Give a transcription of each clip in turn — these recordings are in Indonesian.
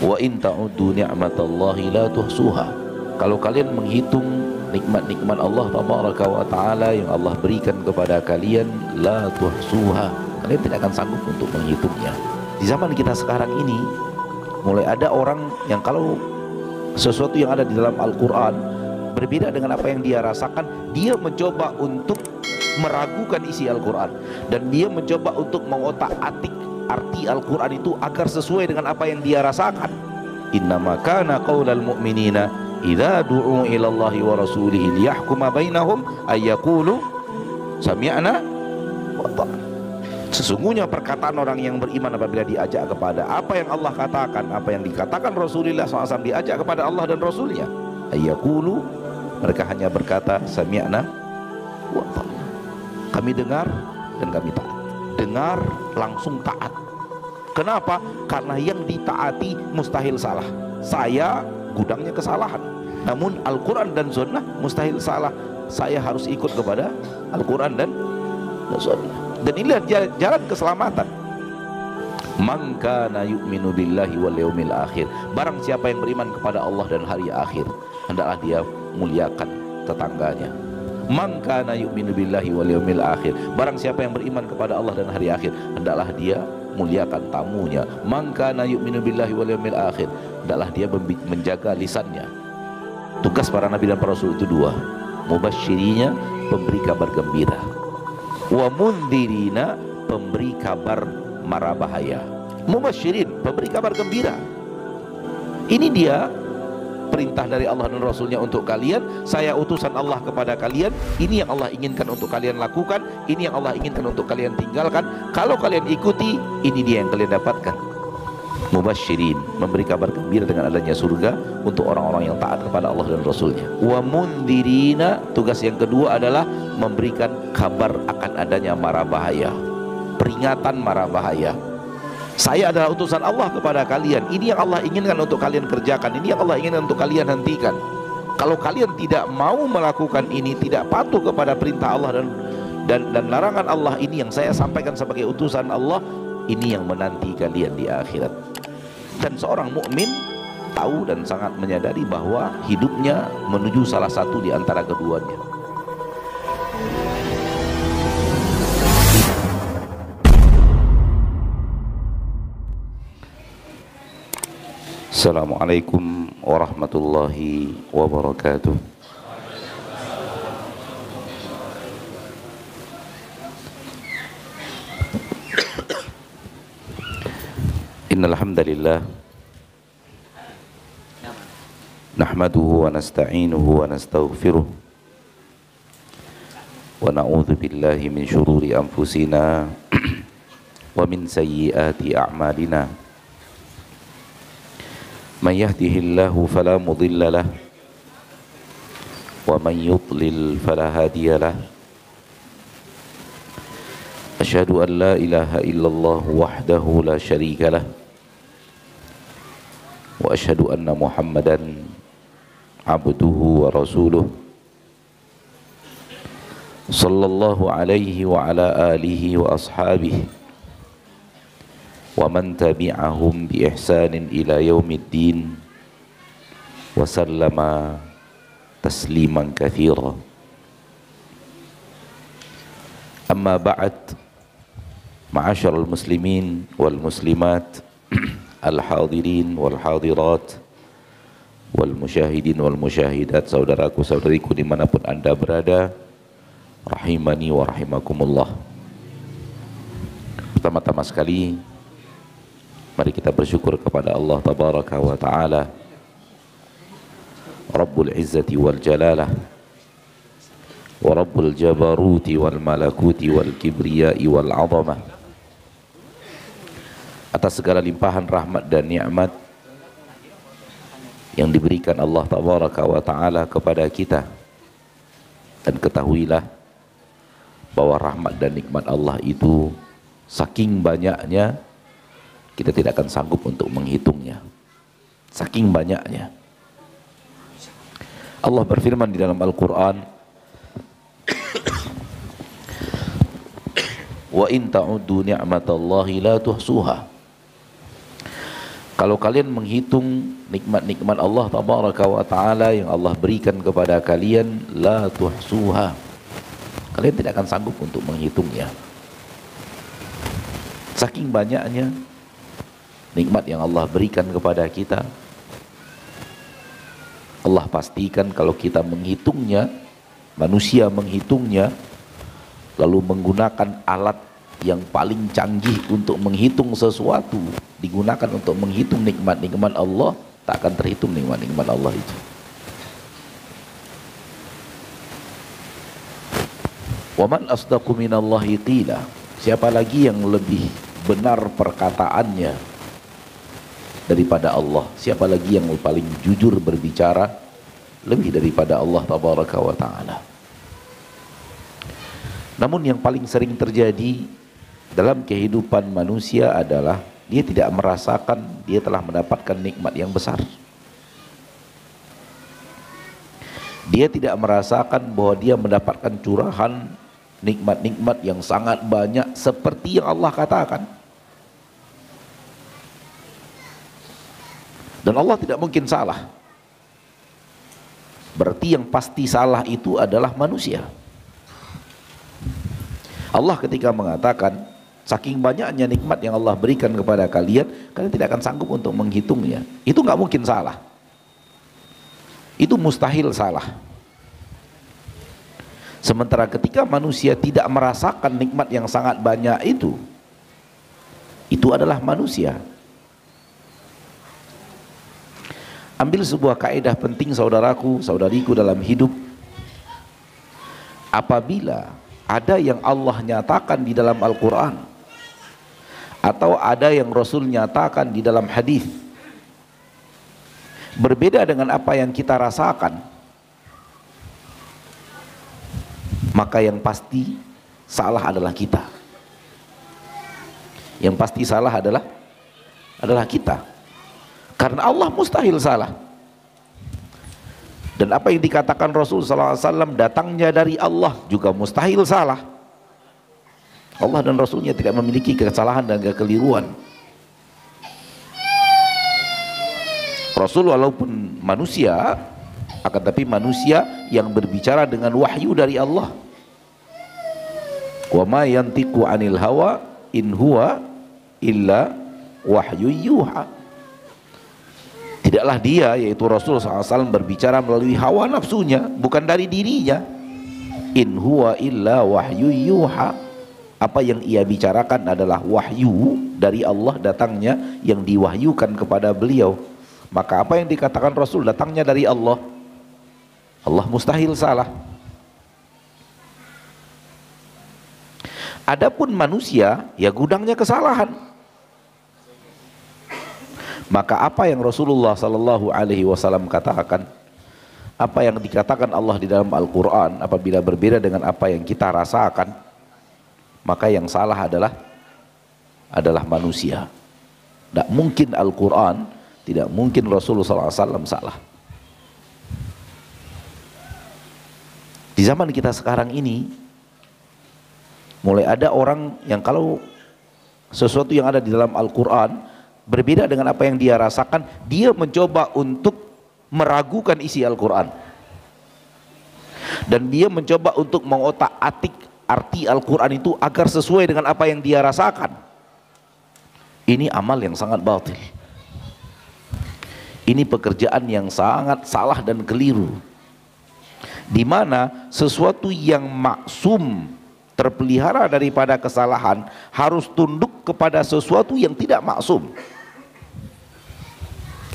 Wa in ta'uddu ni'matallahi la tuhsuha. Kalau kalian menghitung nikmat-nikmat Allah tabaraka wa ta'ala yang Allah berikan kepada kalian, la tuhsuha, kalian tidak akan sanggup untuk menghitungnya. Di zaman kita sekarang ini mulai ada orang yang kalau sesuatu yang ada di dalam Al-Quran berbeda dengan apa yang dia rasakan, dia mencoba untuk meragukan isi Al-Quran, dan dia mencoba untuk mengotak-atik arti Al-Quran itu agar sesuai dengan apa yang dia rasakan. Innama kana qaulal mu'minina idza du'u ila Allahi wa rasulihi liyahkuma bainahum ay yaqulu sami'na wa ata'na. Sesungguhnya perkataan orang yang beriman apabila diajak kepada apa yang Allah katakan, apa yang dikatakan Rasulullah SAW, diajak kepada Allah dan Rasulnya, ay yaqulu, mereka hanya berkata sami'na wa ata'na, kami dengar dan kami taat. Dengar langsung taat. Kenapa? Karena yang ditaati mustahil salah. Saya gudangnya kesalahan, namun Al-Quran dan Sunnah mustahil salah. Saya harus ikut kepada Al-Quran dan Sunnah. Dan inilah jalan keselamatan. Man kana yu'minu billahi wal yaumil akhir, barang siapa yang beriman kepada Allah dan hari akhir, hendaklah dia muliakan tetangganya. Man kana yu'minu billahi wal yaumil akhir, barang siapa yang beriman kepada Allah dan hari akhir, hendaklah dia muliakan tamunya. Man kana yu'minu billahi wal yaumil akhir, hendaklah dia menjaga lisannya. Tugas para nabi dan para rasul itu dua: mubasysyirina, pemberi kabar gembira, wa mundhirina, pemberi kabar mara bahaya. Mubasysyirin, pemberi kabar gembira. Ini dia perintah dari Allah dan Rasulnya untuk kalian. Saya utusan Allah kepada kalian. Ini yang Allah inginkan untuk kalian lakukan, ini yang Allah inginkan untuk kalian tinggalkan. Kalau kalian ikuti, ini dia yang kalian dapatkan. Mubasysyirin, memberi kabar gembira dengan adanya surga untuk orang-orang yang taat kepada Allah dan Rasulnya. Wa mundhirina, tugas yang kedua adalah memberikan kabar akan adanya mara bahaya, peringatan mara bahaya. Saya adalah utusan Allah kepada kalian. Ini yang Allah inginkan untuk kalian kerjakan, ini yang Allah inginkan untuk kalian hentikan. Kalau kalian tidak mau melakukan ini, tidak patuh kepada perintah Allah dan larangan Allah, ini yang saya sampaikan sebagai utusan Allah, ini yang menanti kalian di akhirat. Dan seorang mukmin tahu dan sangat menyadari bahwa hidupnya menuju salah satu di antara keduanya. Assalamualaikum warahmatullahi wabarakatuh. Innal hamdalillah nahmaduhu wa nasta'inuhu wa nastaghfiruh wa na'udzu billahi min syururi anfusina wa min sayyiati a'malina. Man yahdihillahu fala mudilla lahu wa man yudlil fala hadiya lahu. Asyhadu an la ilaha illallah wahdahu la syarika lah, wa asyhadu anna Muhammadan abduhu wa rasuluh sallallahu alaihi wa ala alihi wa ashabihi wa man tabi'ahum bi ihsanin ila yaumiddin wa sallama tasliman katsira. Amma ba'd, ma'asyiral muslimin wal muslimat, al hadirin wal hadirat, wal musyahidin wal musyahidat, saudaraku saudariku dimanapun anda berada, rahimani wa rahimakumullah. Pertama-tama sekali, mari kita bersyukur kepada Allah tabaraka wa ta'ala, Rabbul Izzati wal Jalalah, wa Rabbul Jabaruti wal Malakuti wal Kibriyai wal Azamah, atas segala limpahan rahmat dan nikmat yang diberikan Allah tabaraka wa ta'ala kepada kita. Dan ketahuilah bahwa rahmat dan nikmat Allah itu saking banyaknya, kita tidak akan sanggup untuk menghitungnya. Saking banyaknya. Allah berfirman di dalam Al-Quran, wa in ta'uddu ni'matallahi la tuhsuha. Kalau kalian menghitung nikmat-nikmat Allah tabaraka wa ta'ala yang Allah berikan kepada kalian, la tuhsuha, kalian tidak akan sanggup untuk menghitungnya. Saking banyaknya nikmat yang Allah berikan kepada kita, Allah pastikan kalau kita menghitungnya, manusia menghitungnya, lalu menggunakan alat yang paling canggih untuk menghitung sesuatu, digunakan untuk menghitung nikmat-nikmat Allah, tak akan terhitung nikmat-nikmat Allah itu. Wa man asdaqu minallahi qila, siapa lagi yang lebih benar perkataannya daripada Allah? Siapa lagi yang paling jujur berbicara lebih daripada Allah tabaraka wa ta'ala? Namun yang paling sering terjadi dalam kehidupan manusia adalah dia tidak merasakan dia telah mendapatkan nikmat yang besar. Dia tidak merasakan bahwa dia mendapatkan curahan nikmat-nikmat yang sangat banyak seperti yang Allah katakan. Dan Allah tidak mungkin salah. Berarti yang pasti salah itu adalah manusia. Allah ketika mengatakan saking banyaknya nikmat yang Allah berikan kepada kalian, kalian tidak akan sanggup untuk menghitungnya, itu nggak mungkin salah. Itu mustahil salah. Sementara ketika manusia tidak merasakan nikmat yang sangat banyak itu adalah manusia. Ambil sebuah kaidah penting saudaraku, saudariku dalam hidup. Apabila ada yang Allah nyatakan di dalam Al-Quran atau ada yang Rasul nyatakan di dalam hadis, berbeda dengan apa yang kita rasakan, maka yang pasti salah adalah kita. Yang pasti salah adalah kita. Karena Allah mustahil salah. Dan apa yang dikatakan Rasul SAW datangnya dari Allah juga mustahil salah. Allah dan Rasulnya tidak memiliki kesalahan dan kekeliruan. Rasul walaupun manusia, akan tapi manusia yang berbicara dengan wahyu dari Allah. Wa ma yantiqu 'anil hawa in huwa illa wahyu yuha. Tidaklah dia, yaitu Rasul SAW, berbicara melalui hawa nafsunya, bukan dari dirinya. In huwa illa wahyu yuha. Apa yang ia bicarakan adalah wahyu dari Allah datangnya yang diwahyukan kepada beliau. Maka apa yang dikatakan Rasul datangnya dari Allah, Allah mustahil salah. Adapun manusia, ya gudangnya kesalahan. Maka apa yang Rasulullah SAW katakan, apa yang dikatakan Allah di dalam Al-Quran, apabila berbeda dengan apa yang kita rasakan, maka yang salah adalah manusia. Tidak mungkin Al-Quran, tidak mungkin Rasulullah SAW salah. Di zaman kita sekarang ini, mulai ada orang yang kalau sesuatu yang ada di dalam Al-Quran berbeda dengan apa yang dia rasakan, dia mencoba untuk meragukan isi Al-Quran. Dan dia mencoba untuk mengotak-atik arti Al-Quran itu agar sesuai dengan apa yang dia rasakan. Ini amal yang sangat batil. Ini pekerjaan yang sangat salah dan keliru. Di mana sesuatu yang maksum, terpelihara daripada kesalahan, harus tunduk kepada sesuatu yang tidak maksum.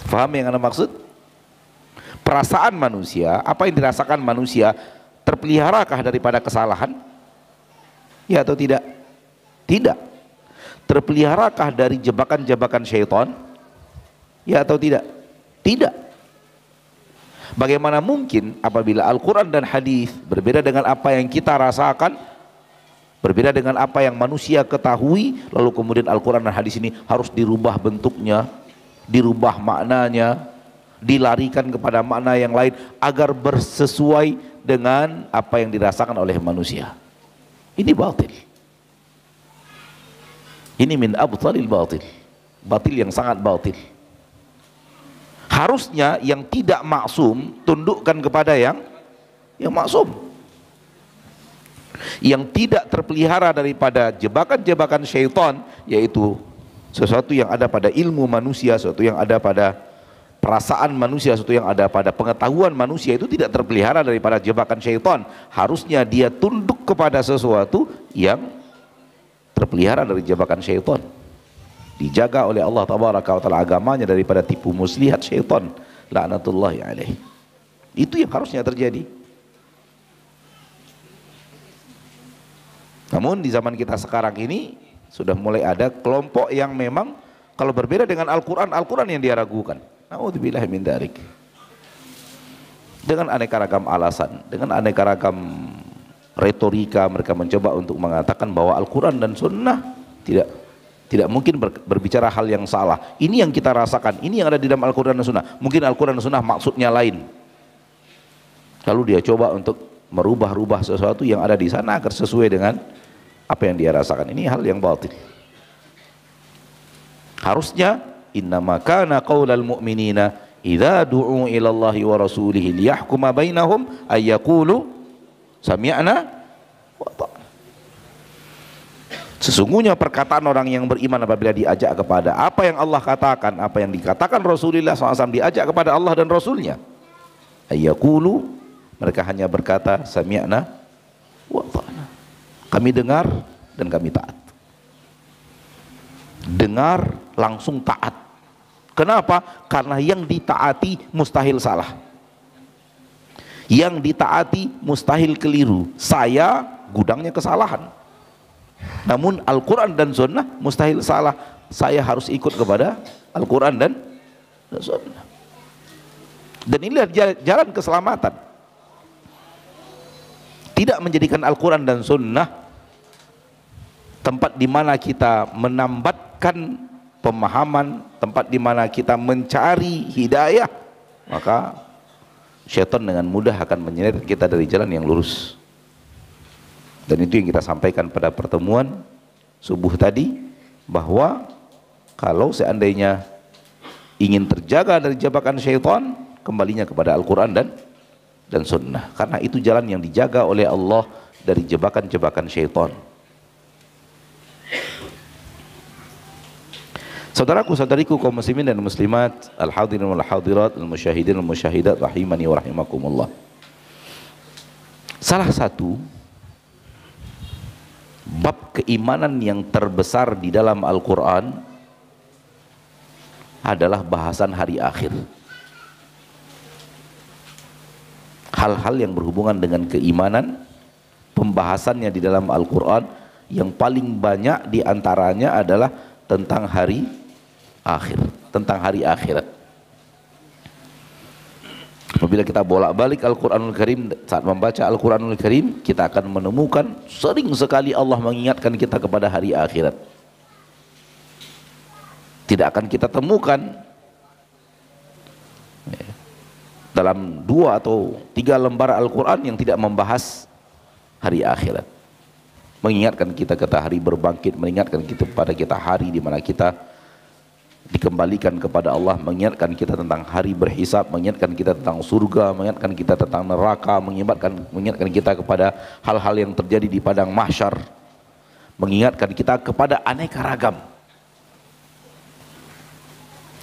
Faham yang Anda maksud? Perasaan manusia, apa yang dirasakan manusia, terpeliharakah daripada kesalahan? Ya atau tidak? Tidak. Terpeliharakah dari jebakan-jebakan syaitan? Ya atau tidak? Tidak. Bagaimana mungkin apabila Al-Quran dan hadis berbeda dengan apa yang kita rasakan, berbeda dengan apa yang manusia ketahui, lalu kemudian Al-Quran dan hadis ini harus dirubah bentuknya, dirubah maknanya, dilarikan kepada makna yang lain agar bersesuai dengan apa yang dirasakan oleh manusia. Ini batil. Ini min abtalil batil. Batil yang sangat batil. Harusnya yang tidak maksum tundukkan kepada yang maksum. Yang tidak terpelihara daripada jebakan-jebakan syaitan, yaitu sesuatu yang ada pada ilmu manusia, sesuatu yang ada pada perasaan manusia, sesuatu yang ada pada pengetahuan manusia, itu tidak terpelihara daripada jebakan syaitan. Harusnya dia tunduk kepada sesuatu yang terpelihara dari jebakan syaitan, dijaga oleh Allah tabaraka wa taala agamanya daripada tipu muslihat syaitan laknatullahi alaih. Itu yang harusnya terjadi. Namun di zaman kita sekarang ini sudah mulai ada kelompok yang memang kalau berbeda dengan Al-Quran, Al-Quran yang dia ragukan. Na'udzubillah min dzalik. Dengan aneka ragam alasan, dengan aneka ragam retorika, mereka mencoba untuk mengatakan bahwa Al-Quran dan Sunnah tidak mungkin berbicara hal yang salah. Ini yang kita rasakan, ini yang ada di dalam Al-Quran dan Sunnah. Mungkin Al-Quran dan Sunnah maksudnya lain. Lalu dia coba untuk merubah-rubah sesuatu yang ada di sana agar sesuai dengan apa yang dia rasakan. Ini hal yang batil. Harusnya innama kana qaulal mu'minina idza du'u ila Allahi wa rasulihi liyahkuma bainahum ay yaqulu sami'na wa ata'na. Sesungguhnya perkataan orang yang beriman apabila diajak kepada apa yang Allah katakan, apa yang dikatakan Rasulullah SAW, diajak kepada Allah dan Rasulnya, ay yaqulu, mereka hanya berkata sami'na wa ata'na. Kami dengar dan kami taat. Dengar langsung taat. Kenapa? Karena yang ditaati mustahil salah, yang ditaati mustahil keliru. Saya gudangnya kesalahan, namun Al-Quran dan Sunnah mustahil salah. Saya harus ikut kepada Al-Quran dan Sunnah. Dan inilah jalan keselamatan. Tidak menjadikan Al-Quran dan Sunnah tempat di mana kita menambatkan pemahaman, tempat di mana kita mencari hidayah, maka syaitan dengan mudah akan menyeret kita dari jalan yang lurus. Dan itu yang kita sampaikan pada pertemuan subuh tadi, bahwa kalau seandainya ingin terjaga dari jebakan syaitan, kembalinya kepada Al-Quran dan Sunnah, karena itu jalan yang dijaga oleh Allah dari jebakan-jebakan syaitan. Saudaraku, saudariku, kaum muslimin dan muslimat, al-hadirin wal hadirat, al-musyahidin wal musyahidat, rahimani wa rahimakumullah. Salah satu bab keimanan yang terbesar di dalam Al-Quran adalah bahasan hari akhir. Hal-hal yang berhubungan dengan keimanan, pembahasannya di dalam Al-Quran yang paling banyak diantaranya adalah tentang hari akhir, tentang hari akhirat. Apabila kita bolak-balik Al-Quranul Karim, saat membaca Al-Quranul Karim, kita akan menemukan sering sekali Allah mengingatkan kita kepada hari akhirat. Tidak akan kita temukan dalam 2 atau 3 lembar Al-Quran yang tidak membahas hari akhirat. Mengingatkan kita kepada hari berbangkit, mengingatkan kita kepada hari di mana kita dikembalikan kepada Allah, mengingatkan kita tentang hari berhisab, mengingatkan kita tentang surga, mengingatkan kita tentang neraka, mengingatkan kita kepada hal-hal yang terjadi di padang mahsyar, mengingatkan kita kepada aneka ragam.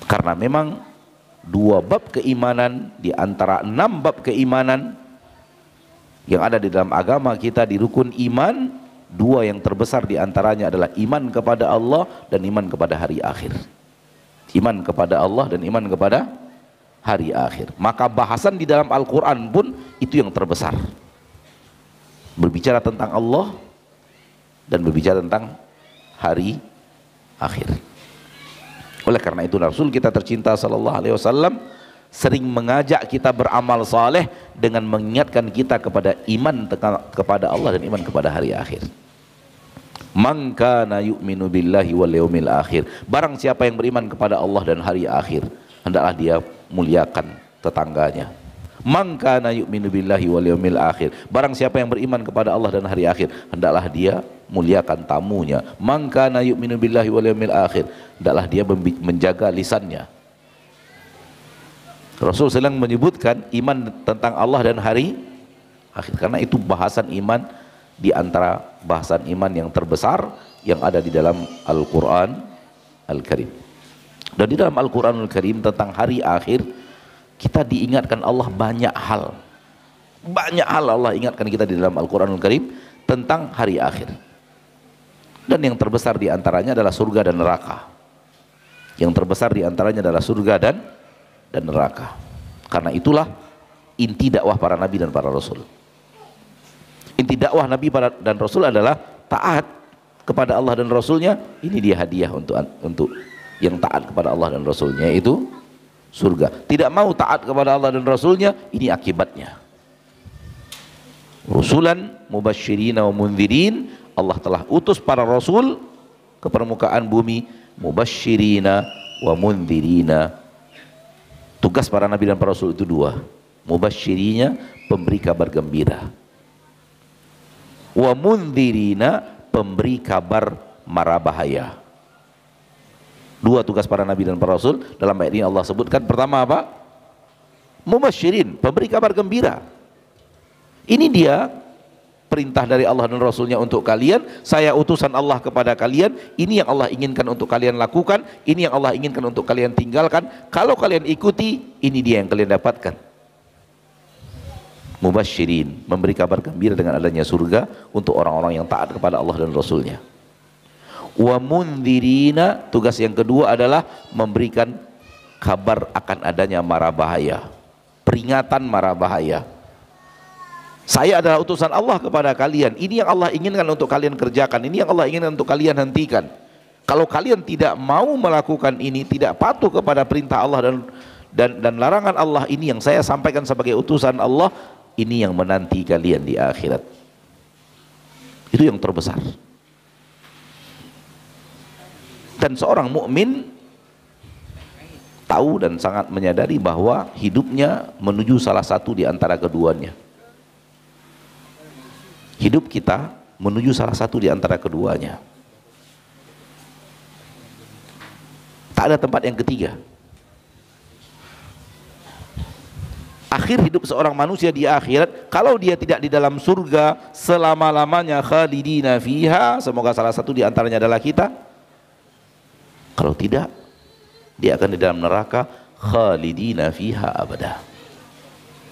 Karena memang 2 bab keimanan di antara 6 bab keimanan yang ada di dalam agama kita di rukun iman, 2 yang terbesar di antaranya adalah iman kepada Allah dan iman kepada hari akhir. Iman kepada Allah dan iman kepada hari akhir. Maka bahasan di dalam Al-Quran pun itu yang terbesar, berbicara tentang Allah dan berbicara tentang hari akhir. Oleh karena itu Rasul kita tercinta sallallahu alaihi wasallam sering mengajak kita beramal saleh dengan mengingatkan kita kepada iman kepada Allah dan iman kepada hari akhir. Man kana yu'minu billahi wal yaumil akhir, barang siapa yang beriman kepada Allah dan hari akhir, hendaklah dia muliakan tetangganya. Man kana yu'minu billahi wal yawmil akhir, barang siapa yang beriman kepada Allah dan hari akhir, hendaklah dia muliakan tamunya. Man kana yu'minu billahi wal yawmil akhir, hendaklah dia menjaga lisannya. Rasul sedang menyebutkan iman tentang Allah dan hari akhir, karena itu bahasan iman di antara bahasan iman yang terbesar yang ada di dalam Al-Quran Al-Karim. Dan di dalam Al-Quran Al-Karim tentang hari akhir, kita diingatkan Allah banyak hal. Banyak hal Allah ingatkan kita di dalam Al-Quran Al-Karim tentang hari akhir. Dan yang terbesar di antaranya adalah surga dan neraka. Yang terbesar di antaranya adalah surga dan neraka. Karena itulah inti dakwah para nabi dan para rasul. Inti dakwah nabi dan rasul adalah taat kepada Allah dan rasulnya. Ini dia hadiah untuk yang taat kepada Allah dan rasulnya, yaitu surga. Tidak mau taat kepada Allah dan rasulnya, ini akibatnya. Rusulan mubasyirina wa mundzirin, Allah telah utus para rasul ke permukaan bumi, mubasyirina wa mundzirina. Tugas para nabi dan para rasul itu dua. Mubasyirina, pemberi kabar gembira, wa mundzirina, pemberi kabar mara bahaya. Dua tugas para nabi dan para rasul dalam ayat ini Allah sebutkan. Pertama apa? Mubasyirin, pemberi kabar gembira. Ini dia perintah dari Allah dan Rasulnya untuk kalian. Saya utusan Allah kepada kalian. Ini yang Allah inginkan untuk kalian lakukan. Ini yang Allah inginkan untuk kalian tinggalkan. Kalau kalian ikuti, ini dia yang kalian dapatkan. Mubasyirin, memberi kabar gembira dengan adanya surga untuk orang-orang yang taat kepada Allah dan Rasulnya. Wa mundzirina, tugas yang kedua adalah memberikan kabar akan adanya mara bahaya, peringatan mara bahaya. Saya adalah utusan Allah kepada kalian. Ini yang Allah inginkan untuk kalian kerjakan. Ini yang Allah inginkan untuk kalian hentikan. Kalau kalian tidak mau melakukan ini, tidak patuh kepada perintah Allah dan larangan Allah, ini yang saya sampaikan sebagai utusan Allah, ini yang menanti kalian di akhirat. Itu yang terbesar. Dan seorang mukmin tahu dan sangat menyadari bahwa hidupnya menuju salah satu di antara keduanya. Hidup kita menuju salah satu di antara keduanya. Tak ada tempat yang ketiga. Akhir hidup seorang manusia di akhirat, kalau dia tidak di dalam surga selama-lamanya khalidina fiha, semoga salah satu di antaranya adalah kita. Kalau tidak, dia akan di dalam neraka khalidina fiha abada.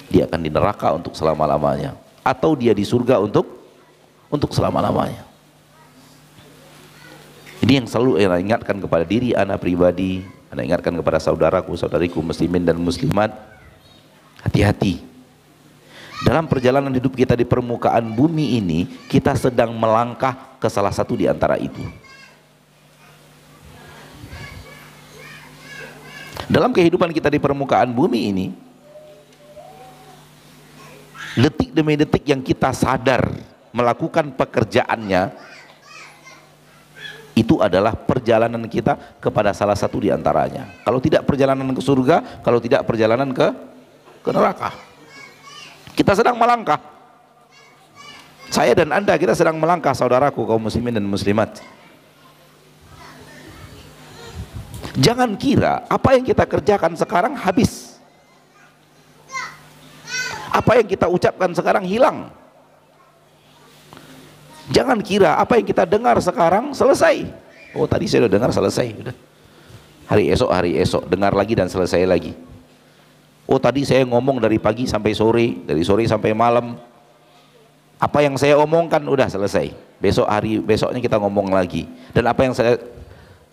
Dia akan di neraka untuk selama-lamanya, atau dia di surga untuk selama-lamanya. Ini yang selalu saya ingatkan kepada diri anak pribadi, anak ingatkan kepada saudaraku, saudariku muslimin dan muslimat. Hati-hati. Dalam perjalanan hidup kita di permukaan bumi ini, kita sedang melangkah ke salah satu di antara itu. Dalam kehidupan kita di permukaan bumi ini, detik demi detik yang kita sadar melakukan pekerjaannya, itu adalah perjalanan kita kepada salah satu di antaranya. Kalau tidak perjalanan ke surga, kalau tidak perjalanan ke neraka. Kita sedang melangkah. Saya dan Anda, kita sedang melangkah, saudaraku kaum muslimin dan muslimat. Jangan kira apa yang kita kerjakan sekarang habis. Apa yang kita ucapkan sekarang hilang. Jangan kira apa yang kita dengar sekarang selesai. Oh, tadi saya sudah dengar selesai. Udah. Hari esok dengar lagi dan selesai lagi. Oh, tadi saya ngomong dari pagi sampai sore, dari sore sampai malam. Apa yang saya omongkan udah selesai. Besoknya kita ngomong lagi. Dan apa yang saya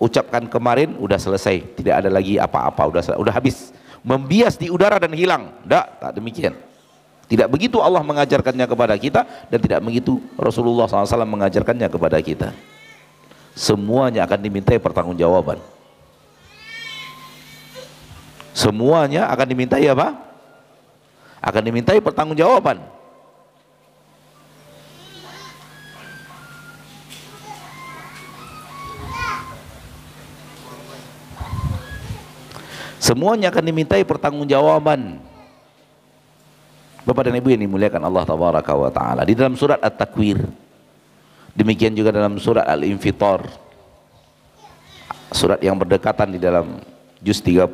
ucapkan kemarin udah selesai, tidak ada lagi apa-apa, udah habis, membias di udara dan hilang. Tak demikian. Tidak begitu Allah mengajarkannya kepada kita, dan tidak begitu Rasulullah SAW mengajarkannya kepada kita. Semuanya akan dimintai pertanggungjawaban. Semuanya akan dimintai apa? Akan dimintai pertanggungjawaban. Semuanya akan dimintai pertanggungjawaban. Bapak dan Ibu yang dimuliakan Allah Tabaraka wa Ta'ala, di dalam surat At-Takwir, demikian juga dalam surat Al-Infitar, surat yang berdekatan di dalam juz 30,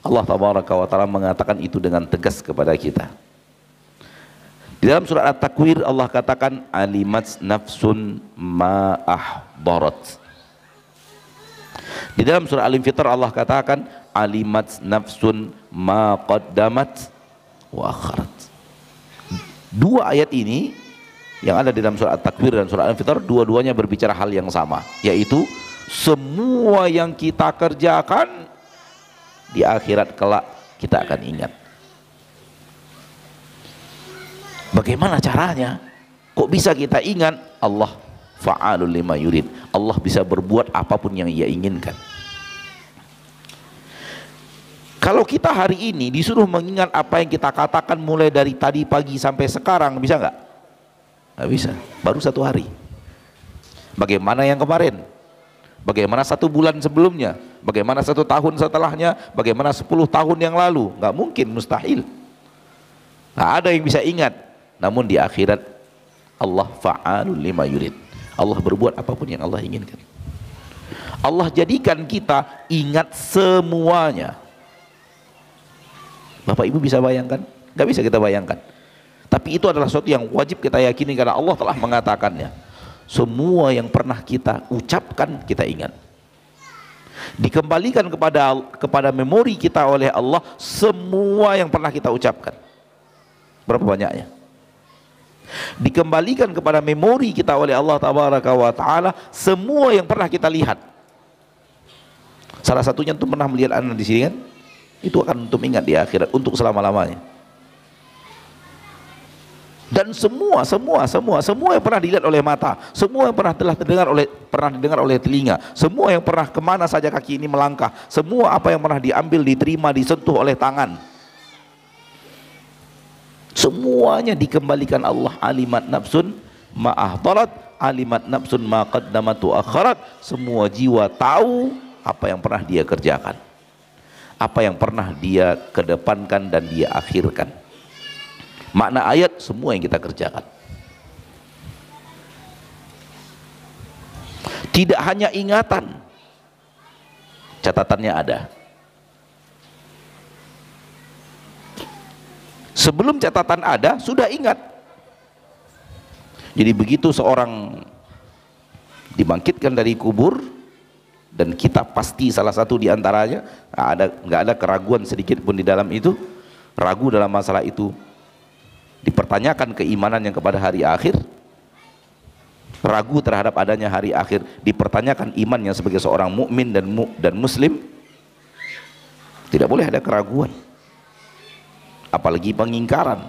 Allah Tabaraka wa Ta'ala mengatakan itu dengan tegas kepada kita. Di dalam surat At-Takwir Allah katakan alimat nafsun ma ahdarat. Di dalam surah Al-Infitar Allah katakan alimat nafsun ma qaddamat wa akharat. Dua ayat ini yang ada di dalam surah At-Takwir dan surah Al-Infitar, dua-duanya berbicara hal yang sama, yaitu semua yang kita kerjakan di akhirat kelak kita akan ingat. Bagaimana caranya? Kok bisa kita ingat? Allah fa'alul lima yurid. Allah bisa berbuat apapun yang Ia inginkan. Kalau kita hari ini disuruh mengingat apa yang kita katakan mulai dari tadi pagi sampai sekarang, bisa nggak? Nggak bisa, baru 1 hari. Bagaimana yang kemarin? Bagaimana 1 bulan sebelumnya? Bagaimana 1 tahun setelahnya? Bagaimana 10 tahun yang lalu? Nggak mungkin, mustahil. Nggak ada yang bisa ingat. Namun di akhirat Allah fa'alul lima yurid. Allah berbuat apapun yang Allah inginkan. Allah jadikan kita ingat semuanya. Bapak Ibu bisa bayangkan? Gak bisa kita bayangkan. Tapi itu adalah sesuatu yang wajib kita yakini karena Allah telah mengatakannya. Semua yang pernah kita ucapkan kita ingat. Dikembalikan kepada memori kita oleh Allah semua yang pernah kita ucapkan. Berapa banyaknya? Dikembalikan kepada memori kita oleh Allah Tabaraka wa Ta'ala semua yang pernah kita lihat. Salah satunya untuk pernah melihat anak di sini kan? Itu akan untuk ingat di akhirat untuk selama-lamanya. Dan semua yang pernah dilihat oleh mata, semua yang pernah didengar oleh telinga, semua yang pernah kemana saja kaki ini melangkah, semua apa yang pernah diambil, diterima, disentuh oleh tangan, semuanya dikembalikan Allah. Alimat nafsun ma ahdarat, alimat nafsun ma qaddamat wa akharat. Semua jiwa tahu apa yang pernah dia kerjakan, apa yang pernah dia kedepankan dan dia akhirkan. Makna ayat semua yang kita kerjakan. Tidak hanya ingatan, catatannya ada. Sebelum catatan ada, sudah ingat. Jadi begitu seorang dibangkitkan dari kubur, dan kita pasti salah satu di antaranya, nggak ada keraguan sedikit pun di dalam itu, ragu dalam masalah itu, dipertanyakan keimanannya kepada hari akhir, ragu terhadap adanya hari akhir, dipertanyakan imannya sebagai seorang mukmin dan muslim, tidak boleh ada keraguan, apalagi pengingkaran.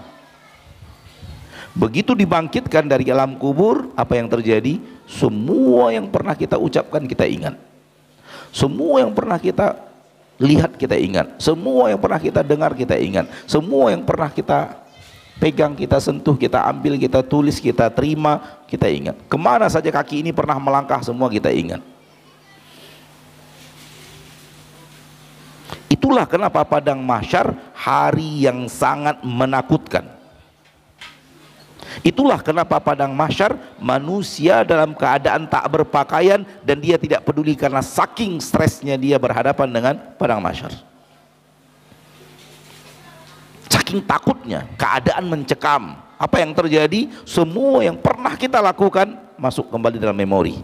Begitu dibangkitkan dari alam kubur, apa yang terjadi? Semua yang pernah kita ucapkan kita ingat, semua yang pernah kita lihat kita ingat, semua yang pernah kita dengar kita ingat, semua yang pernah kita pegang, kita sentuh, kita ambil, kita tulis, kita terima, kita ingat. Kemana saja kaki ini pernah melangkah, semua kita ingat. Itulah kenapa padang mahsyar hari yang sangat menakutkan. Itulah kenapa padang mahsyar manusia dalam keadaan tak berpakaian dan dia tidak peduli karena saking stresnya dia berhadapan dengan padang mahsyar. Saking takutnya, keadaan mencekam. Apa yang terjadi? Semua yang pernah kita lakukan masuk kembali dalam memori.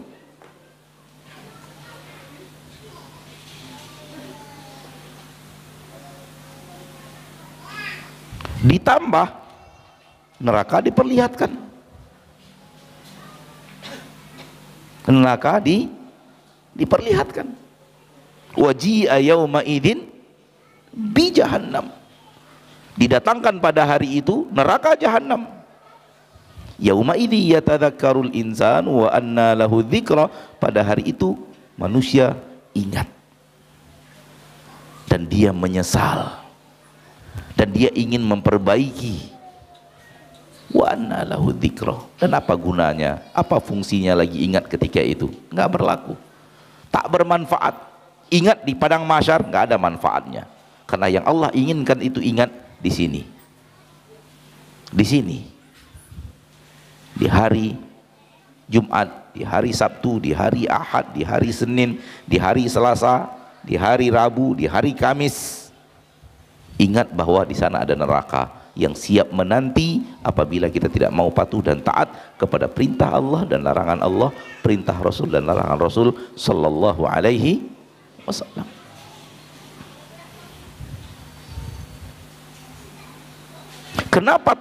Ditambah neraka diperlihatkan. Neraka diperlihatkan. Waji'a yauma idzin bi jahannam. Didatangkan pada hari itu neraka jahanam. Yauma idzi yatadzakkarul insanu wa anna lahu dzikra. Pada hari itu manusia ingat dan dia menyesal dan dia ingin memperbaiki. Wa anna lahu dzikra. Dan apa gunanya? Apa fungsinya lagi ingat ketika itu? Enggak berlaku, tak bermanfaat. ingat di padang mahsyar nggak ada manfaatnya, karena yang Allah inginkan itu ingat di sini, di hari Jumat, di hari Sabtu, di hari Ahad, di hari Senin, di hari Selasa, di hari Rabu, di hari Kamis. Ingat bahwa di sana ada neraka yang siap menanti apabila kita tidak mau patuh dan taat kepada perintah Allah dan larangan Allah, perintah Rasul dan larangan Rasul sallallahu alaihi wasallam. Kenapa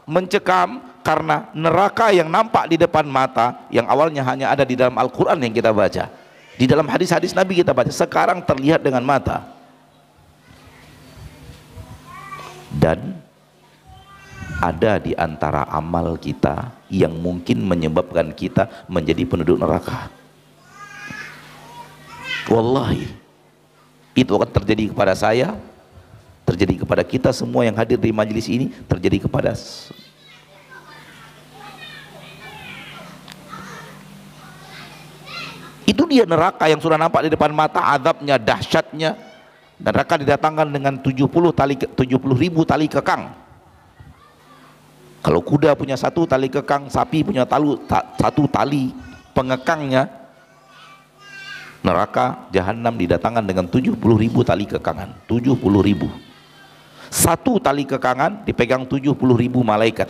mencekam? Karena neraka yang nampak di depan mata, yang awalnya hanya ada di dalam Al-Quran yang kita baca, di dalam hadis-hadis Nabi kita baca, sekarang terlihat dengan mata. Dan ada di antara amal kita yang mungkin menyebabkan kita menjadi penduduk neraka. Wallahi, itu akan terjadi kepada saya, terjadi kepada kita semua yang hadir di majelis ini, terjadi kepada itu dia neraka yang sudah nampak di depan mata, azabnya, dahsyatnya. Neraka didatangkan dengan 70.000 tali kekang. Kalau kuda punya satu tali kekang, sapi punya satu tali pengekangnya. Neraka jahanam didatangkan dengan 70.000 tali kekangan. 70.000. Satu tali kekangan dipegang 70.000 malaikat.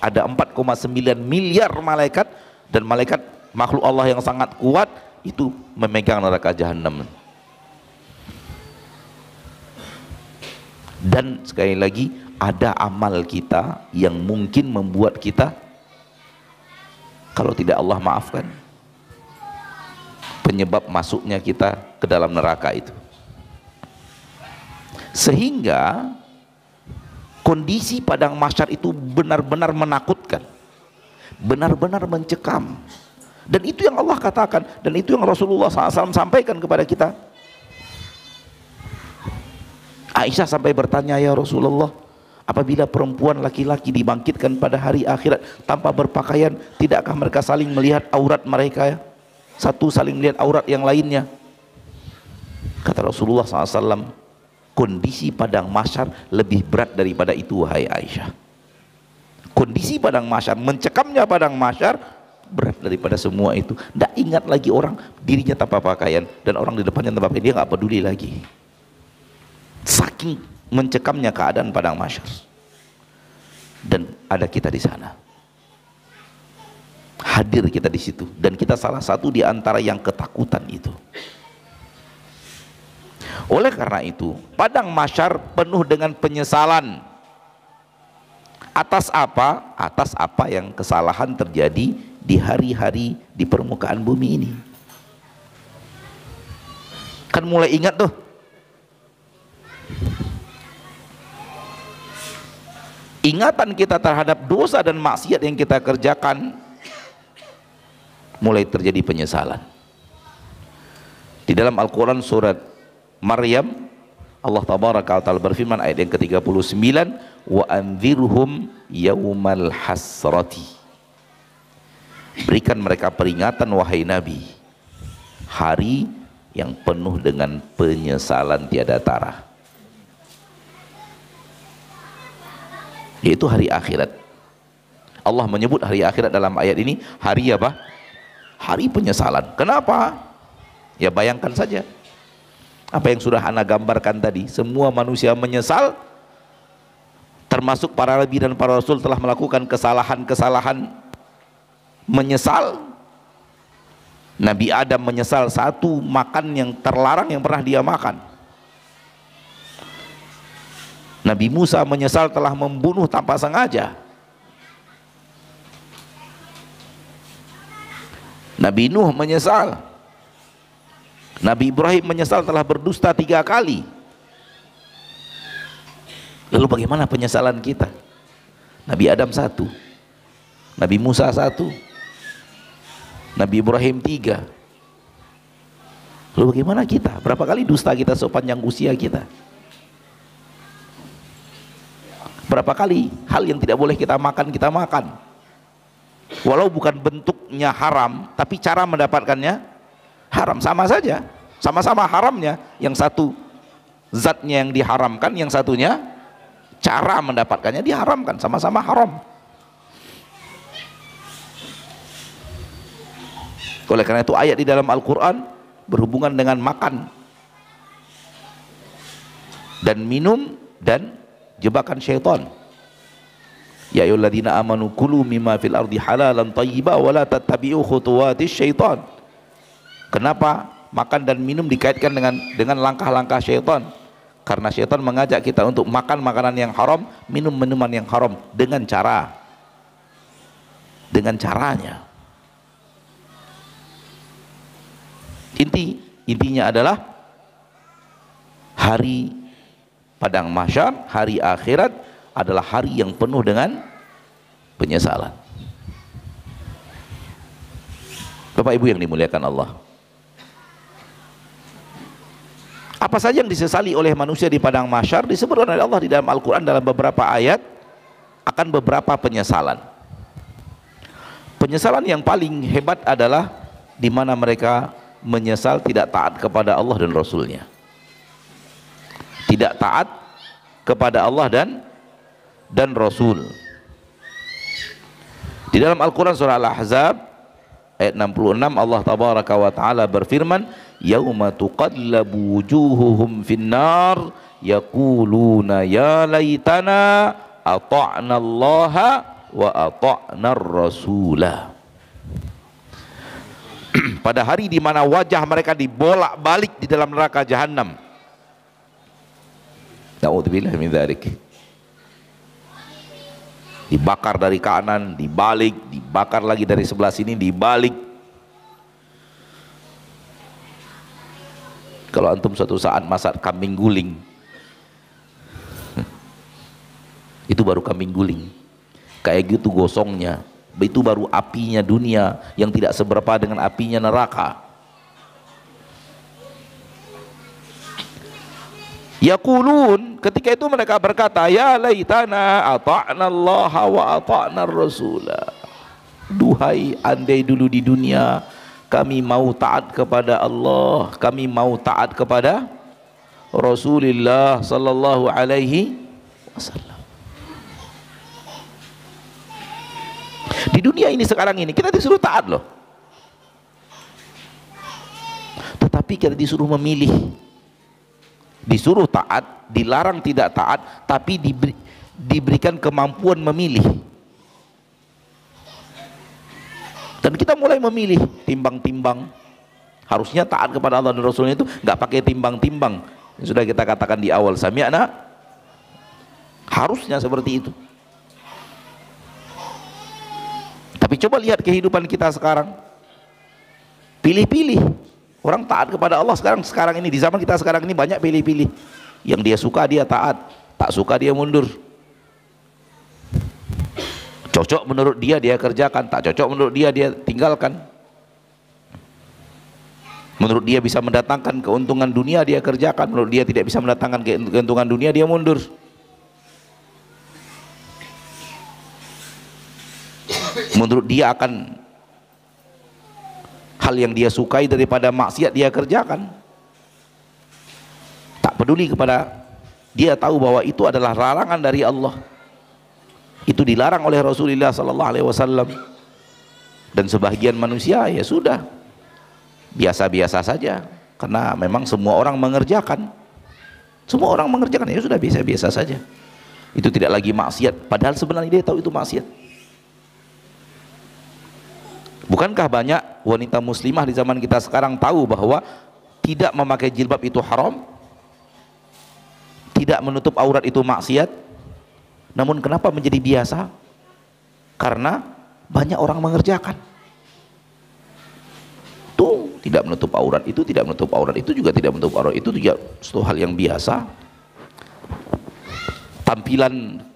Ada 4,9 miliar malaikat, dan malaikat makhluk Allah yang sangat kuat itu memegang neraka jahanam. Dan sekali lagi, ada amal kita yang mungkin membuat kita, kalau tidak Allah maafkan, penyebab masuknya kita ke dalam neraka itu. Sehingga kondisi padang mahsyar itu benar-benar menakutkan, benar-benar mencekam. Dan itu yang Allah katakan, dan itu yang Rasulullah SAW sampaikan kepada kita. Aisyah sampai bertanya, ya Rasulullah, apabila perempuan laki-laki dibangkitkan pada hari akhirat tanpa berpakaian, tidakkah mereka saling melihat aurat mereka ya? Satu saling melihat aurat yang lainnya. Kata Rasulullah SAW, kondisi padang mahsyar lebih berat daripada itu, wahai Aisyah. Kondisi padang mahsyar, mencekamnya padang mahsyar berat daripada semua itu. Tidak ingat lagi orang dirinya tanpa pakaian, dan orang di depannya tanpa pakaian, dia nggak peduli lagi. Saking mencekamnya keadaan padang mahsyar. Dan ada kita di sana, hadir kita di situ, dan kita salah satu di antara yang ketakutan itu. Oleh karena itu, padang mahsyar penuh dengan penyesalan. Atas apa? Atas apa yang kesalahan terjadi di hari-hari di permukaan bumi ini. Kan mulai ingat tuh. Ingatan kita terhadap dosa dan maksiat yang kita kerjakan, mulai terjadi penyesalan. Di dalam Al-Quran surat Maryam, Allah tabaraka wa ta'ala berfirman ayat yang ke-39, wa anzirhum yaumal hasrati. Berikan mereka peringatan wahai Nabi, hari yang penuh dengan penyesalan tiada tara, yaitu hari akhirat. Allah menyebut hari akhirat dalam ayat ini hari apa? Hari penyesalan. Kenapa? Ya bayangkan saja apa yang sudah ana gambarkan tadi. Semua manusia menyesal, termasuk para nabi dan para rasul telah melakukan kesalahan-kesalahan, menyesal. Nabi Adam menyesal satu makan yang terlarang yang pernah dia makan. Nabi Musa menyesal telah membunuh tanpa sengaja. Nabi Nuh menyesal. Nabi Ibrahim menyesal telah berdusta 3 kali. Lalu bagaimana penyesalan kita? Nabi Adam 1, Nabi Musa 1, Nabi Ibrahim 3. Lalu bagaimana kita? Berapa kali dusta kita sepanjang usia kita? Berapa kali hal yang tidak boleh kita makan, kita makan? Walau bukan bentuknya haram, tapi cara mendapatkannya haram. Sama saja Sama-sama haramnya, yang satu zatnya yang diharamkan, yang satunya cara mendapatkannya diharamkan, sama-sama haram. Oleh karena itu ayat di dalam Al-Quran berhubungan dengan makan dan minum dan jebakan syaitan. Ya ayyuhalladzina amanu kulu mimma fil ardi halalan thayyiba wa la tattabi'u khutuwatis syaitan. Kenapa makan dan minum dikaitkan dengan langkah-langkah syaitan? Karena syaitan mengajak kita untuk makan makanan yang haram, minum minuman yang haram dengan caranya. Intinya adalah hari padang mahsyar, hari akhirat adalah hari yang penuh dengan penyesalan. Bapak Ibu yang dimuliakan Allah, apa saja yang disesali oleh manusia di padang mahsyar disebutkan oleh Allah di dalam Al-Quran dalam beberapa ayat akan beberapa penyesalan. Penyesalan yang paling hebat adalah di mana mereka menyesal tidak taat kepada Allah dan Rasulnya, tidak taat kepada Allah dan Rasul. Di dalam Al-Quran surah Al-Ahzab ayat 66 Allah tabaraka wa ta'ala berfirman, yauma tuqallabu wujuhuhum finnar yaquluna ya laitana ata'na allaha wa ata'na rasulah. Pada hari di mana wajah mereka dibolak-balik di dalam neraka jahanam. Na'udzubillah min dzalik. Dibakar dari kanan, dibalik, dibakar lagi dari sebelah sini, dibalik. Kalau antum suatu saat masak kambing guling, itu baru kambing guling, kayak gitu gosongnya, itu baru apinya dunia yang tidak seberapa dengan apinya neraka. Yaqulun, ketika itu mereka berkata, ya laitana ata'na Allah wa ata'na Rasulah. Duhai andai dulu di dunia kami mau taat kepada Allah, kami mau taat kepada Rasulullah sallallahu alaihi wasallam. Di dunia ini sekarang ini kita disuruh taat loh, tetapi kita disuruh memilih. Disuruh taat, dilarang tidak taat, tapi diberikan kemampuan memilih. Dan kita mulai memilih, timbang-timbang. Harusnya taat kepada Allah dan Rasulnya itu nggak pakai timbang-timbang. Sudah kita katakan di awal, sami'na, harusnya seperti itu. Tapi coba lihat kehidupan kita sekarang, pilih-pilih. Orang taat kepada Allah sekarang ini, di zaman kita sekarang ini banyak pilih-pilih. Yang dia suka dia taat, tak suka dia mundur. Cocok menurut dia dia kerjakan, tak cocok menurut dia dia tinggalkan. Menurut dia bisa mendatangkan keuntungan dunia dia kerjakan, menurut dia tidak bisa mendatangkan keuntungan dunia dia mundur. Menurut dia akan hal yang dia sukai daripada maksiat dia kerjakan. Tak peduli kepada, dia tahu bahwa itu adalah larangan dari Allah. Itu dilarang oleh Rasulullah sallallahu alaihi wasallam. Dan sebagian manusia ya sudah biasa-biasa saja, karena memang semua orang mengerjakan. Semua orang mengerjakan, ya sudah biasa-biasa saja. Itu tidak lagi maksiat, padahal sebenarnya dia tahu itu maksiat. Bukankah banyak wanita muslimah di zaman kita sekarang tahu bahwa tidak memakai jilbab itu haram, tidak menutup aurat itu maksiat, namun kenapa menjadi biasa? Karena banyak orang mengerjakan. Tuh, tidak menutup aurat itu, tidak menutup aurat itu, juga tidak menutup aurat itu juga suatu hal yang biasa. Tampilan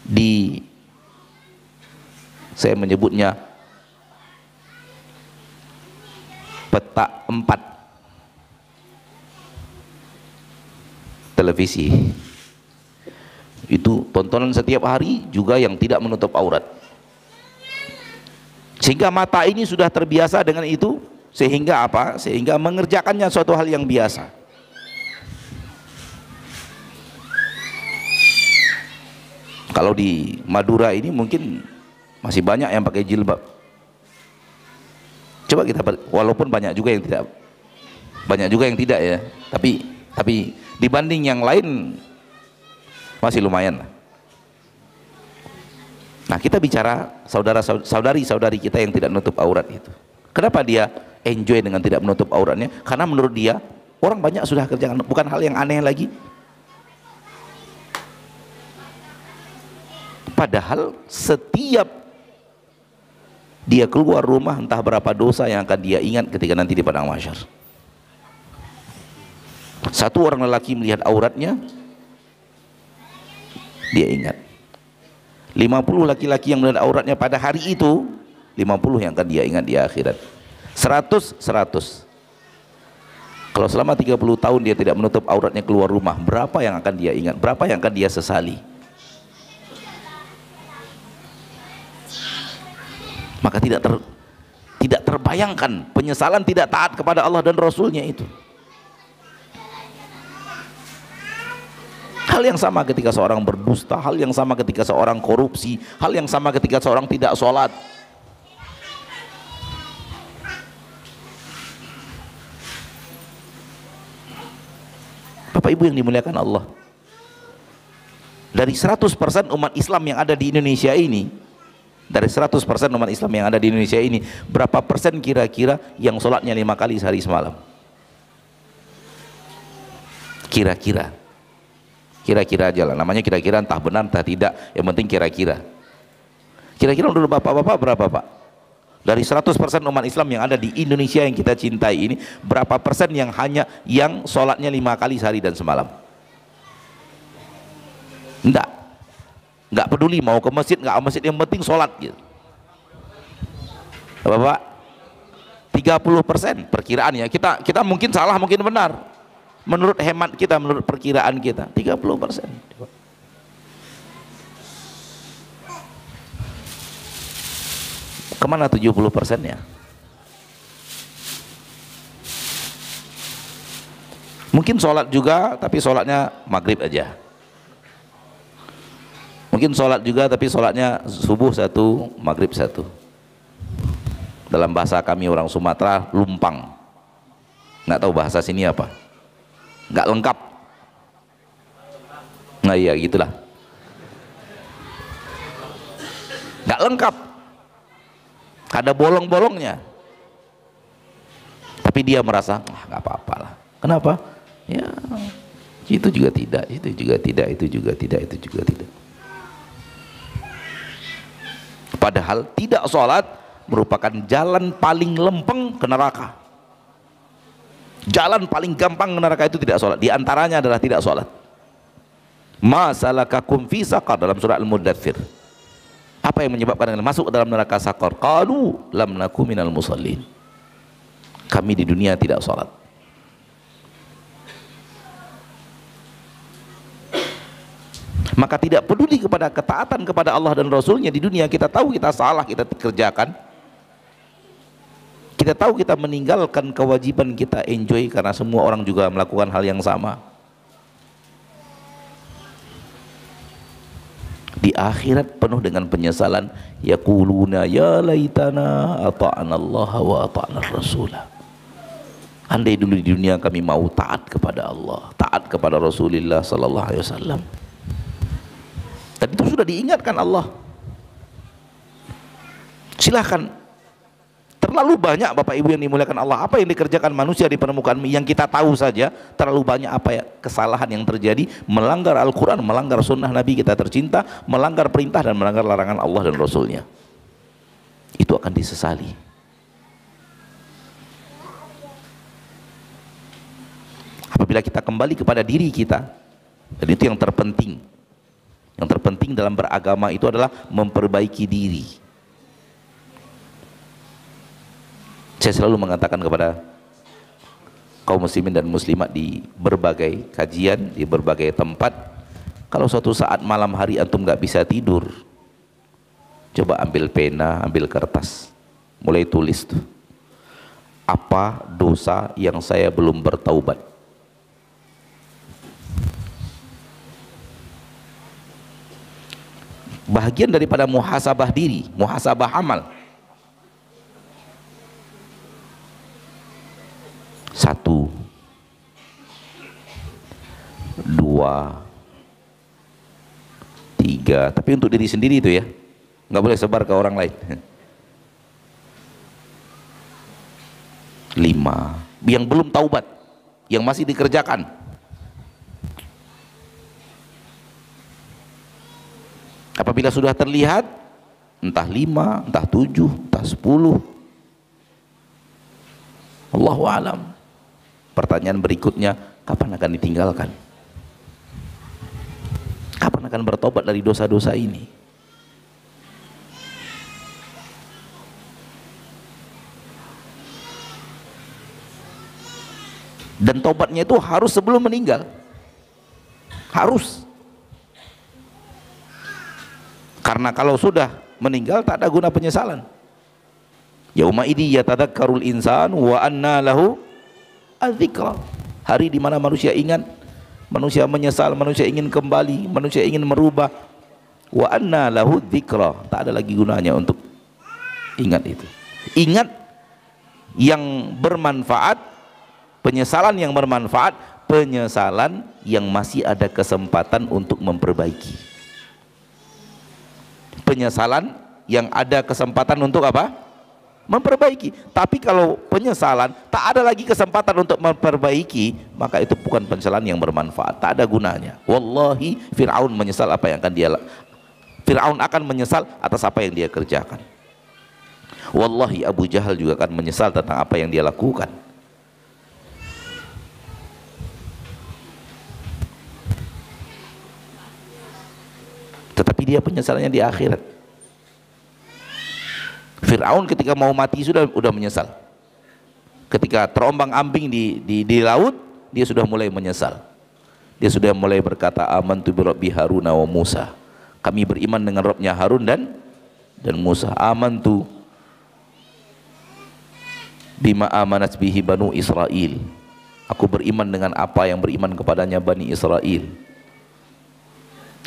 di, saya menyebutnya peta 4 televisi, itu tontonan setiap hari juga yang tidak menutup aurat, sehingga mata ini sudah terbiasa dengan itu Sehingga apa? Sehingga mengerjakannya suatu hal yang biasa. Kalau di Madura ini mungkin masih banyak yang pakai jilbab. Coba kita, walaupun banyak juga yang tidak ya, tapi dibanding yang lain masih lumayan. Nah, kita bicara saudari kita yang tidak menutup aurat itu. Kenapa dia enjoy dengan tidak menutup auratnya? Karena menurut dia orang banyak sudah kerjakan, bukan hal yang aneh lagi. Padahal setiap dia keluar rumah, entah berapa dosa yang akan dia ingat ketika nanti di padang mahsyar. Satu orang lelaki melihat auratnya, dia ingat. 50 laki-laki yang melihat auratnya pada hari itu, 50 yang akan dia ingat di akhirat. 100. Kalau selama 30 tahun dia tidak menutup auratnya keluar rumah, berapa yang akan dia ingat? Berapa yang akan dia sesali? Maka tidak terbayangkan penyesalan tidak taat kepada Allah dan Rasulnya itu. Hal yang sama ketika seorang berdusta, hal yang sama ketika seorang korupsi, hal yang sama ketika seorang tidak sholat. Bapak Ibu yang dimuliakan Allah, dari 100% umat Islam yang ada di Indonesia ini, berapa persen kira-kira yang sholatnya 5 kali sehari semalam? Kira-kira aja lah, namanya kira-kira, entah benar entah tidak, yang penting kira-kira menurut bapak-bapak berapa Pak? Dari 100% umat Islam yang ada di Indonesia yang kita cintai ini, berapa persen yang sholatnya 5 kali sehari dan semalam? Enggak peduli mau ke masjid enggak ke masjid, yang penting sholat gitu. Bapak, 30% perkiraan ya, kita mungkin salah mungkin benar, menurut hemat kita, menurut perkiraan kita 30%. Kemana 70%-nya? Mungkin sholat juga tapi sholatnya maghrib aja. Mungkin sholat juga tapi sholatnya subuh 1, maghrib 1. Dalam bahasa kami orang Sumatera, lumpang. Nggak tahu bahasa sini apa, nggak lengkap. Nah iya gitulah, nggak lengkap, ada bolong-bolongnya. Tapi dia merasa nggak apa-apa lah. Kenapa? Ya itu juga tidak, itu juga tidak, itu juga tidak, itu juga tidak. Padahal tidak sholat merupakan jalan paling lempeng ke neraka. Jalan paling gampang ke neraka itu tidak sholat. Di antaranya adalah tidak sholat. Ma salakakum fi saqar, dalam surah Al-Muddatsir. Apa yang menyebabkan kalian masuk ke dalam neraka saqar? Qalu lam naku minal musallin. Kami di dunia tidak sholat. Maka tidak peduli kepada ketaatan kepada Allah dan Rasulnya di dunia. Kita tahu kita salah, kita kerjakan. Kita tahu kita meninggalkan kewajiban kita, enjoy karena semua orang juga melakukan hal yang sama. Di akhirat penuh dengan penyesalan. Yaquluna ya laitana ata'ana Allah wa ata'ana Rasulah. Andai dulu di dunia kami mau taat kepada Allah, taat kepada Rasulullah sallallahu alaihi wasallam. Dan itu sudah diingatkan Allah. Silahkan. Terlalu banyak Bapak Ibu yang dimuliakan Allah, apa yang dikerjakan manusia di permukaan yang kita tahu saja, terlalu banyak apa ya kesalahan yang terjadi, melanggar Al-Quran, melanggar sunnah Nabi kita tercinta, melanggar perintah dan melanggar larangan Allah dan Rasulnya. Itu akan disesali. Apabila kita kembali kepada diri kita, dan itu yang terpenting. Yang terpenting dalam beragama itu adalah memperbaiki diri. Saya selalu mengatakan kepada kaum muslimin dan muslimat di berbagai kajian, di berbagai tempat, kalau suatu saat malam hari antum nggak bisa tidur, coba ambil pena, ambil kertas, mulai tulis tuh. apa dosa yang saya belum bertaubat. Bahagian daripada muhasabah diri, muhasabah amal. Satu, dua, tiga. Tapi untuk diri sendiri itu ya, nggak boleh sebar ke orang lain. Lima, yang belum taubat, yang masih dikerjakan. Apabila sudah terlihat, entah 5, entah 7, entah 10, Allahu a'lam. Pertanyaan berikutnya, kapan akan ditinggalkan? Kapan akan bertobat dari dosa-dosa ini? Dan tobatnya itu harus sebelum meninggal. Harus. Karena kalau sudah meninggal tak ada guna penyesalan. Yauma idzi yatadzakkarul insan wa anna lahu adzikra. Hari di mana manusia ingat, manusia menyesal, manusia ingin kembali, manusia ingin merubah. Wa anna lahu dzikra. Tak ada lagi gunanya untuk ingat itu. Ingat yang bermanfaat, penyesalan yang bermanfaat, penyesalan yang masih ada kesempatan untuk memperbaiki. Penyesalan yang ada kesempatan untuk apa? Memperbaiki. Tapi kalau penyesalan tak ada lagi kesempatan untuk memperbaiki, maka itu bukan penyesalan yang bermanfaat, tak ada gunanya. Wallahi Fir'aun menyesal apa yang akan Fir'aun akan menyesal atas apa yang dia kerjakan. Wallahi Abu Jahal juga akan menyesal tentang apa yang dia lakukan. Tetapi dia penyesalannya di akhirat. Fir'aun ketika mau mati sudah menyesal. Ketika terombang ambing di laut, dia sudah mulai menyesal. Dia sudah mulai berkata, amantu bi rabbi Haruna wa Musa. Kami beriman dengan Rabbnya Harun dan Musa. Amantu bima amanat bihi banu Israel. Aku beriman dengan apa yang beriman kepadanya Bani Israel.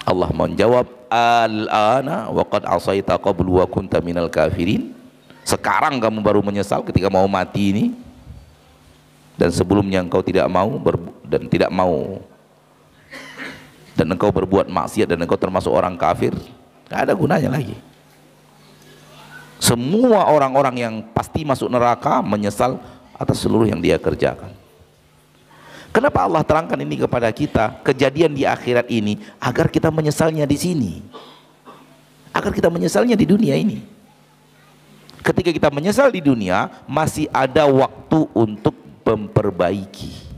Allah menjawab, al-ana wa qad asaita qablu wa kunta minal kafirin. Sekarang kamu baru menyesal ketika mau mati ini, dan sebelumnya engkau tidak mau dan engkau berbuat maksiat dan engkau termasuk orang kafir. Tidak ada gunanya lagi. Semua orang-orang yang pasti masuk neraka menyesal atas seluruh yang dia kerjakan. Kenapa Allah terangkan ini kepada kita, kejadian di akhirat ini, agar kita menyesalnya di sini, agar kita menyesalnya di dunia ini. Ketika kita menyesal di dunia, masih ada waktu untuk memperbaiki.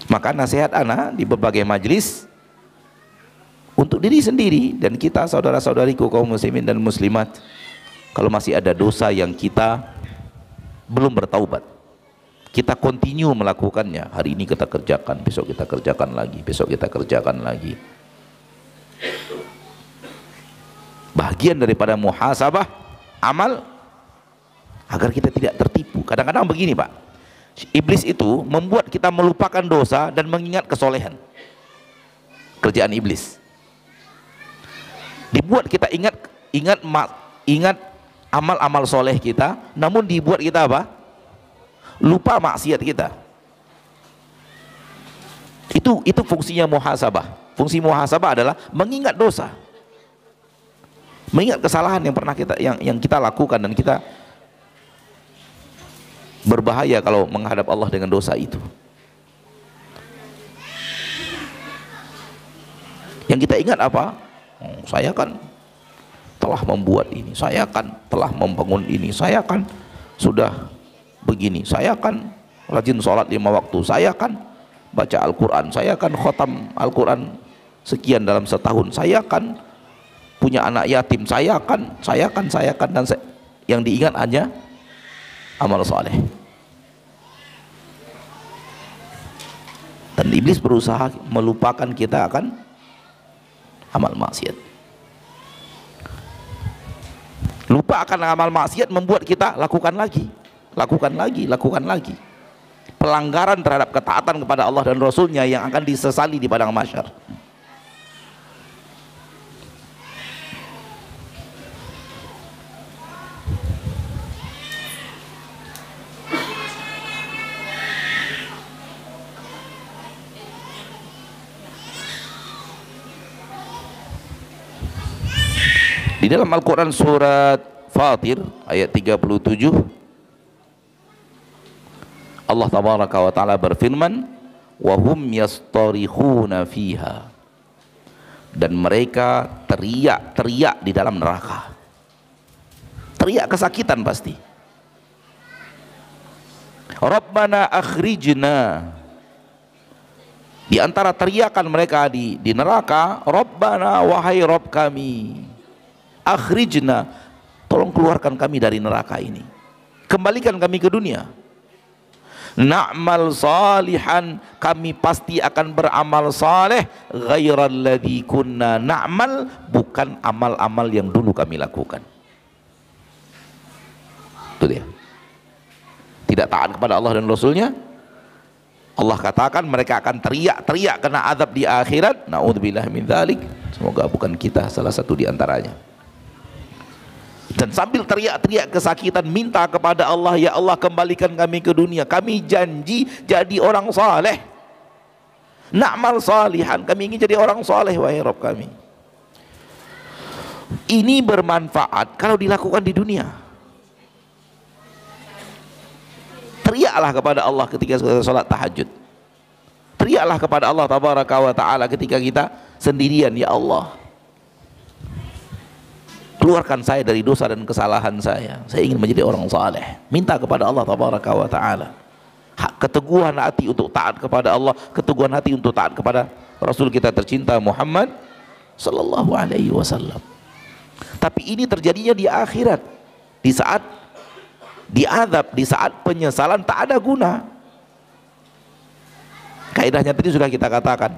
Maka nasihat ana di berbagai majelis untuk diri sendiri dan kita, saudara-saudariku kaum muslimin dan muslimat, kalau masih ada dosa yang kita belum bertaubat, kita continue melakukannya. Hari ini kita kerjakan, besok kita kerjakan lagi, besok kita kerjakan lagi. Bagian daripada muhasabah amal agar kita tidak tertipu. Kadang-kadang begini Pak, iblis itu membuat kita melupakan dosa dan mengingat kesolehan. Kerjaan iblis dibuat kita ingat amal-amal soleh kita, namun dibuat kita apa? Lupa maksiat kita. Itu fungsinya muhasabah. Fungsi muhasabah adalah mengingat dosa, mengingat kesalahan yang pernah kita lakukan, dan kita berbahaya kalau menghadap Allah dengan dosa itu. Yang kita ingat apa? Saya kan telah membuat ini, saya kan telah membangun ini, saya kan sudah begini, saya kan rajin sholat 5 waktu, saya kan baca Al-Quran, saya kan khotam Al-Quran sekian dalam setahun, saya kan punya anak yatim, saya kan dan yang diingat hanya amal soleh. Dan iblis berusaha melupakan kita akan amal maksiat. Lupa akan amal maksiat membuat kita lakukan lagi, lakukan lagi, lakukan lagi. Pelanggaran terhadap ketaatan kepada Allah dan Rasulnya yang akan disesali di padang mahsyar. Di dalam Al-Quran surat Fatir ayat 37, Allah tabaraka wa ta'ala berfirman, wahum yastarikhuna fiha, dan mereka teriak-teriak di dalam neraka. Teriak kesakitan pasti. Rabbana akhrijna, di antara teriakan mereka di neraka, Rabbana, wahai Rabb kami, akhrijna, tolong keluarkan kami dari neraka ini, kembalikan kami ke dunia. Na'mal salihan, kami pasti akan beramal saleh, ghairal ladzi kunna na'mal, bukan amal-amal yang dulu kami lakukan. Itu dia. Tidak taat kepada Allah dan Rasulnya. Allah katakan mereka akan teriak-teriak kena azab di akhirat. Na'udzubillah min dzalik. Semoga bukan kita salah satu di antaranya. Dan sambil teriak-teriak kesakitan minta kepada Allah, ya Allah kembalikan kami ke dunia, kami janji jadi orang saleh, na'mal salihan, kami ingin jadi orang saleh wahai Rabb kami. Ini bermanfaat kalau dilakukan di dunia. Teriaklah kepada Allah ketika salat tahajud, teriaklah kepada Allah tabaraka wa ta'ala ketika kita sendirian, ya Allah keluarkan saya dari dosa dan kesalahan saya ingin menjadi orang saleh. Minta kepada Allah tabaraka wa ta'ala keteguhan hati untuk taat kepada Allah, keteguhan hati untuk taat kepada Rasul kita tercinta Muhammad sallallahu alaihi wasallam. Tapi ini terjadinya di akhirat, di saat diazab, di saat penyesalan tak ada guna. Kaidahnya tadi sudah kita katakan,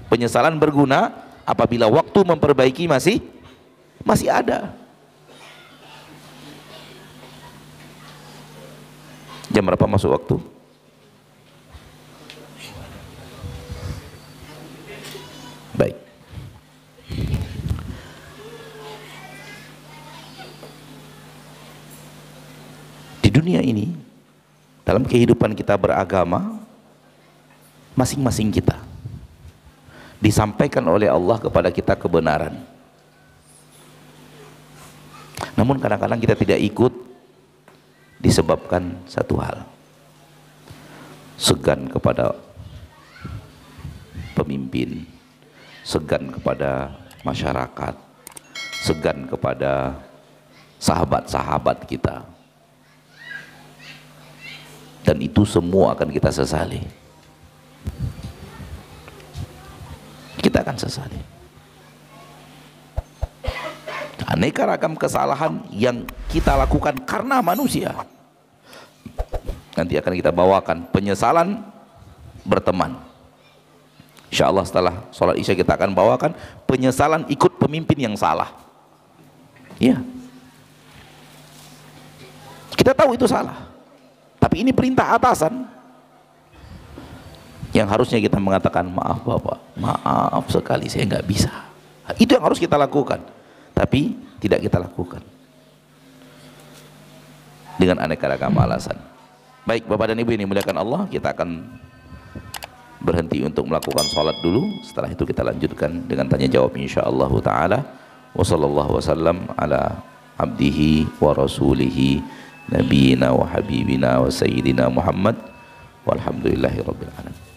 penyesalan berguna apabila waktu memperbaiki masih ada. Jam berapa masuk waktu? Baik. Di dunia ini, dalam kehidupan kita beragama, masing-masing kita disampaikan oleh Allah kepada kita kebenaran. Namun kadang-kadang kita tidak ikut disebabkan satu hal, segan kepada pemimpin, segan kepada masyarakat, segan kepada sahabat-sahabat kita, dan itu semua akan kita sesali. Kita akan sesali. Aneka ragam kesalahan yang kita lakukan karena manusia. Nanti akan kita bawakan penyesalan berteman. Insya Allah setelah sholat isya kita akan bawakan penyesalan ikut pemimpin yang salah. Iya. Kita tahu itu salah. Tapi ini perintah atasan. Yang harusnya kita mengatakan, maaf Bapak, maaf sekali saya nggak bisa. Itu yang harus kita lakukan. Tapi tidak kita lakukan dengan aneka ragam alasan. Baik Bapak dan Ibu ini muliakan Allah, kita akan berhenti untuk melakukan sholat dulu. Setelah itu kita lanjutkan dengan tanya jawab insyaallah taala. Wa sallallahu wasallam ala abdihi wa rasulihi nabiyina wa habibina wa sayyidina Muhammad walhamdulillahi rabbil alamin.